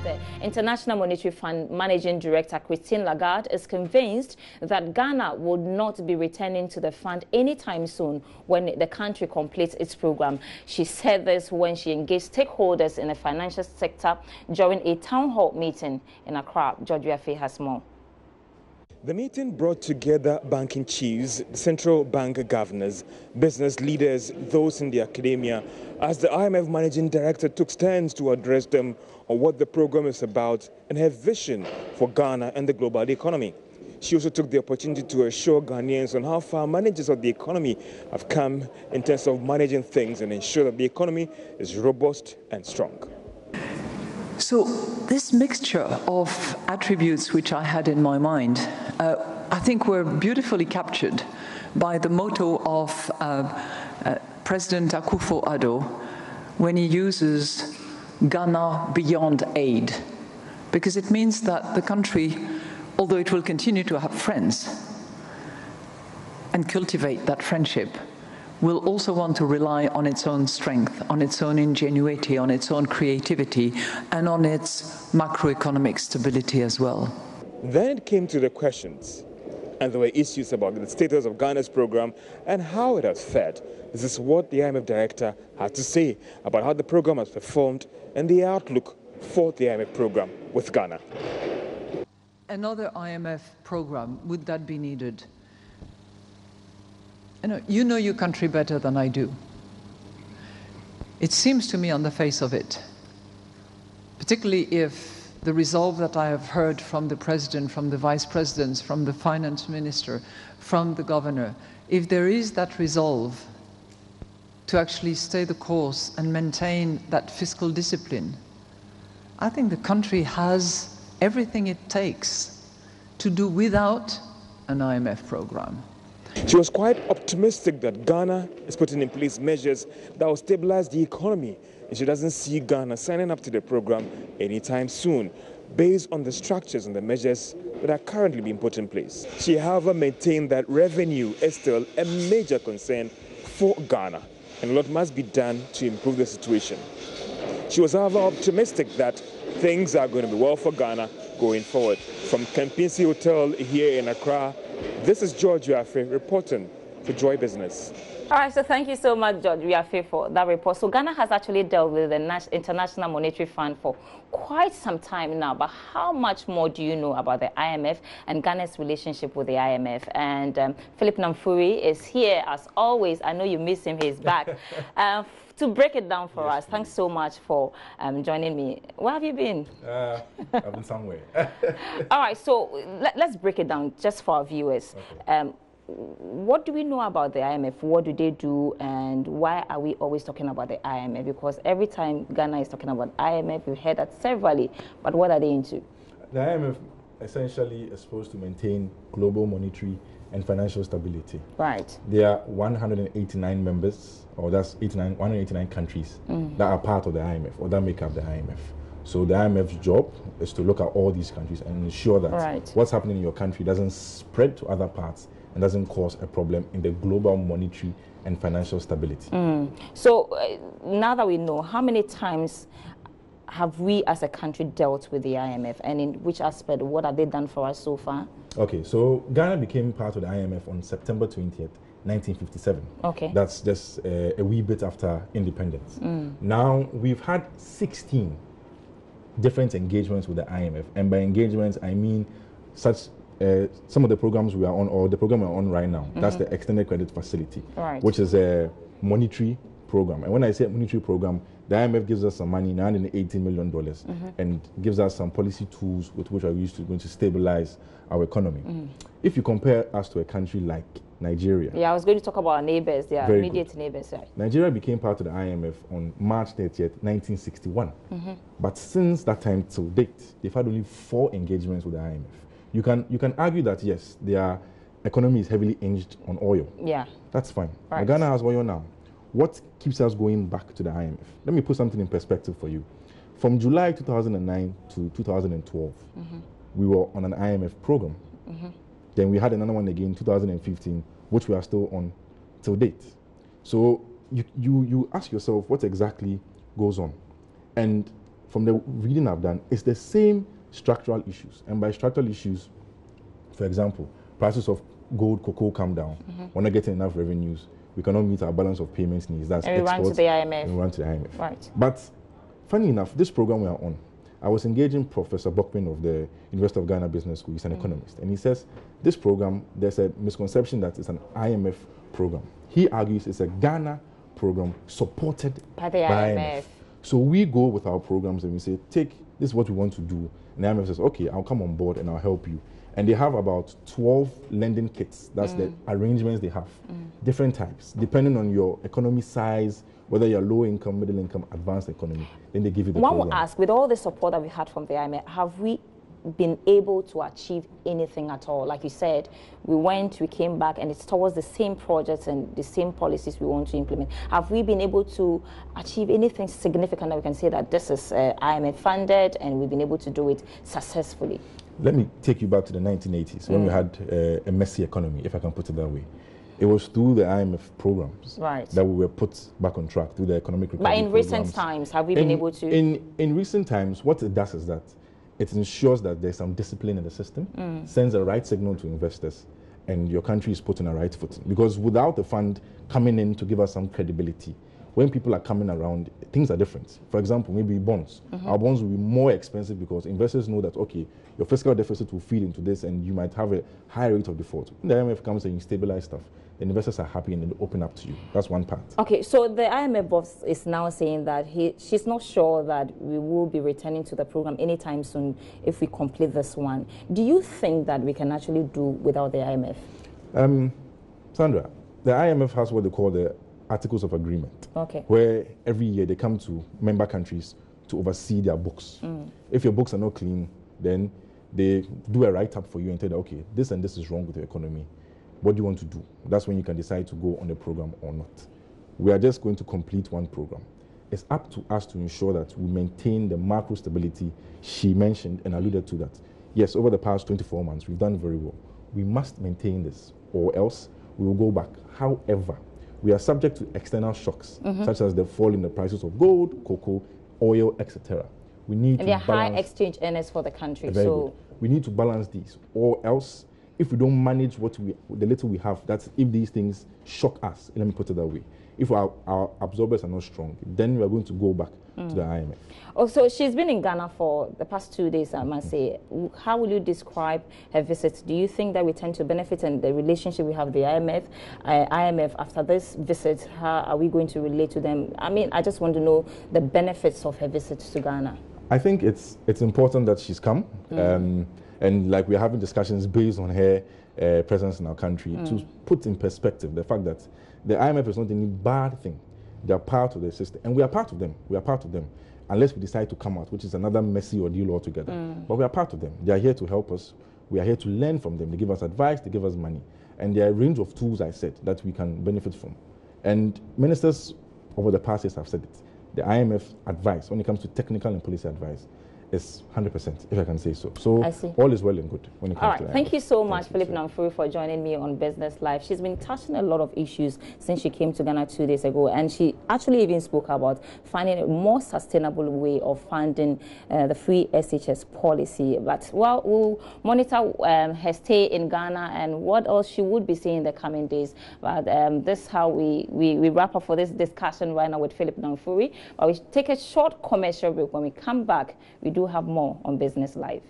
The International Monetary Fund Managing Director Christine Lagarde is convinced that Ghana would not be returning to the fund anytime soon when the country completes its program. She said this when she engaged stakeholders in the financial sector during a town hall meeting in Accra. George Yafe has more. The meeting brought together banking chiefs, central bank governors, business leaders, those in the academia, as the IMF managing director took stands to address them on what the program is about and her vision for Ghana and the global economy. She also took the opportunity to assure Ghanaians on how far managers of the economy have come in terms of managing things and ensure that the economy is robust and strong. So this mixture of attributes which I had in my mind, I think were beautifully captured by the motto of President Akufo-Addo when he uses Ghana beyond aid, because it means that the country, although it will continue to have friends and cultivate that friendship, will also want to rely on its own strength, on its own ingenuity, on its own creativity, and on its macroeconomic stability as well. Then it came to the questions, and there were issues about the status of Ghana's program and how it has fared. This is what the IMF director had to say about how the program has performed and the outlook for the IMF program with Ghana. Another IMF program, would that be needed? You know your country better than I do. It seems to me on the face of it, particularly if the resolve that I have heard from the president, from the vice presidents, from the finance minister, from the governor, if there is that resolve to actually stay the course and maintain that fiscal discipline, I think the country has everything it takes to do without an IMF program. She was quite optimistic that Ghana is putting in place measures that will stabilize the economy, and she doesn't see Ghana signing up to the program anytime soon, based on the structures and the measures that are currently being put in place. She, however, maintained that revenue is still a major concern for Ghana, and a lot must be done to improve the situation. She was, however, optimistic that things are going to be well for Ghana going forward. From Kempinski Hotel here in Accra, this is George Yafe reporting for Joy Business. All right, so thank you so much, George Yafe, for that report. So Ghana has actually dealt with the International Monetary Fund for quite some time now, but how much more do you know about the IMF and Ghana's relationship with the IMF? And Philip Namfuri is here as always. I know you miss him, he's back. To break it down for us, thanks so much for joining me. Where have you been? I've been somewhere. All right, so let's break it down just for our viewers. Okay. What do we know about the IMF? What do they do? And why are we always talking about the IMF? Because every time Ghana is talking about IMF, we've heard that severally. But what are they into? The IMF essentially is supposed to maintain global monetary and financial stability. Right. There are 189 members, or that's 189 countries that are part of the IMF, or that make up the IMF. So the IMF's job is to look at all these countries and ensure that what's happening in your country doesn't spread to other parts and doesn't cause a problem in the global monetary and financial stability. So now that we know, how many times have we as a country dealt with the IMF, and in which aspect, what have they done for us so far? Okay, so Ghana became part of the IMF on September 20th, 1957. Okay. That's just a wee bit after independence. Now, we've had 16 different engagements with the IMF, and by engagements, I mean some of the programs we are on, or the program we're on right now. That's the Extended Credit Facility, which is a monetary program. And when I say monetary program, the IMF gives us some money, $980 million, and gives us some policy tools with which are going to stabilize our economy. If you compare us to a country like Nigeria. Yeah, I was going to talk about our neighbors, their immediate neighbors. Right? Nigeria became part of the IMF on March 30th, 1961. But since that time till date, they've had only 4 engagements with the IMF. You can argue that, yes, their economy is heavily hinged on oil. Yeah. That's fine. Right. Ghana has oil now. What keeps us going back to the IMF? Let me put something in perspective for you. From July 2009 to 2012, we were on an IMF program. Then we had another one again in 2015, which we are still on till date. So you ask yourself what exactly goes on. And from the reading I've done, it's the same structural issues. And by structural issues, for example, prices of gold, cocoa come down. We're not getting enough revenues. We cannot meet our balance of payments needs. That's and we run to the IMF. And we run to the IMF. Right. But funny enough, this program we are on, I was engaging Professor Bokpin of the University of Ghana Business School. He's an economist. And he says, this program, there's a misconception that it's an IMF program. He argues it's a Ghana program supported by the IMF. So we go with our programs and we say, this is what we want to do. And the IMF says, okay, I'll come on board and I'll help you. And they have about 12 lending kits. That's the arrangements they have. Different types, depending on your economy size, whether you're low income, middle income, advanced economy, then they give you the program. One will ask, with all the support that we had from the IMF, have we been able to achieve anything at all? Like you said, we came back, and it's towards the same projects and the same policies we want to implement. Have we been able to achieve anything significant that we can say that this is IMF funded and we've been able to do it successfully? Let me take you back to the 1980s when we had a messy economy, if I can put it that way. It was through the IMF programs that we were put back on track, through the economic recovery But in recent times, have we been able to? In recent times, what it does is that it ensures that there's some discipline in the system, sends a right signal to investors, and your country is put on a right footing. Because without the fund coming in to give us some credibility, when people are coming around, things are different. For example, maybe bonds. Our bonds will be more expensive because investors know that, okay, your fiscal deficit will feed into this and you might have a high rate of default. When the IMF comes and you stabilize stuff, the investors are happy and they open up to you. That's one part. Okay, so the IMF boss is now saying that she's not sure that we will be returning to the program anytime soon if we complete this one. Do you think that we can actually do without the IMF? Sandra, the IMF has what they call the Articles of Agreement, where every year they come to member countries to oversee their books. If your books are not clean, then they do a write-up for you and tell you, okay, this and this is wrong with your economy. What do you want to do? That's when you can decide to go on the program or not. We are just going to complete one program. It's up to us to ensure that we maintain the macro stability she mentioned and alluded to that. Yes, over the past 24 months, we've done very well. We must maintain this, or else we will go back. However, we are subject to external shocks, such as the fall in the prices of gold, cocoa, oil, etc. We need to balance. And they're high exchange earners for the country. Very good. We need to balance these, or else, if we don't manage the little we have, that's if these things shock us, let me put it that way. If our absorbers are not strong, then we are going to go back to the IMF. Oh, so she's been in Ghana for the past 2 days, I must say. How will you describe her visit? Do you think that we tend to benefit in the relationship we have with the IMF after this visit? How are we going to relate to them? I mean, I just want to know the benefits of her visit to Ghana. I think it's important that she's come. And like we're having discussions based on her presence in our country to put in perspective the fact that the IMF is not any bad thing. They are part of the system, and we are part of them. We are part of them, unless we decide to come out, which is another messy ordeal altogether. But we are part of them. They are here to help us. We are here to learn from them. They give us advice, they give us money. And there are a range of tools, I said, that we can benefit from. And ministers over the past years have said it. The IMF advice, when it comes to technical and policy advice, is 100%, if I can say so. So all is well and good when it comes to that. Thank you so much, Philip Namfuri, for joining me on Business Live. She's been touching a lot of issues since she came to Ghana 2 days ago, and she actually even spoke about finding a more sustainable way of funding the free SHS policy. But well, we'll monitor her stay in Ghana and what else she would be seeing in the coming days. But this is how we wrap up for this discussion right now with Philip Namfuri. But we take a short commercial break. When we come back, we do have more on Business Live.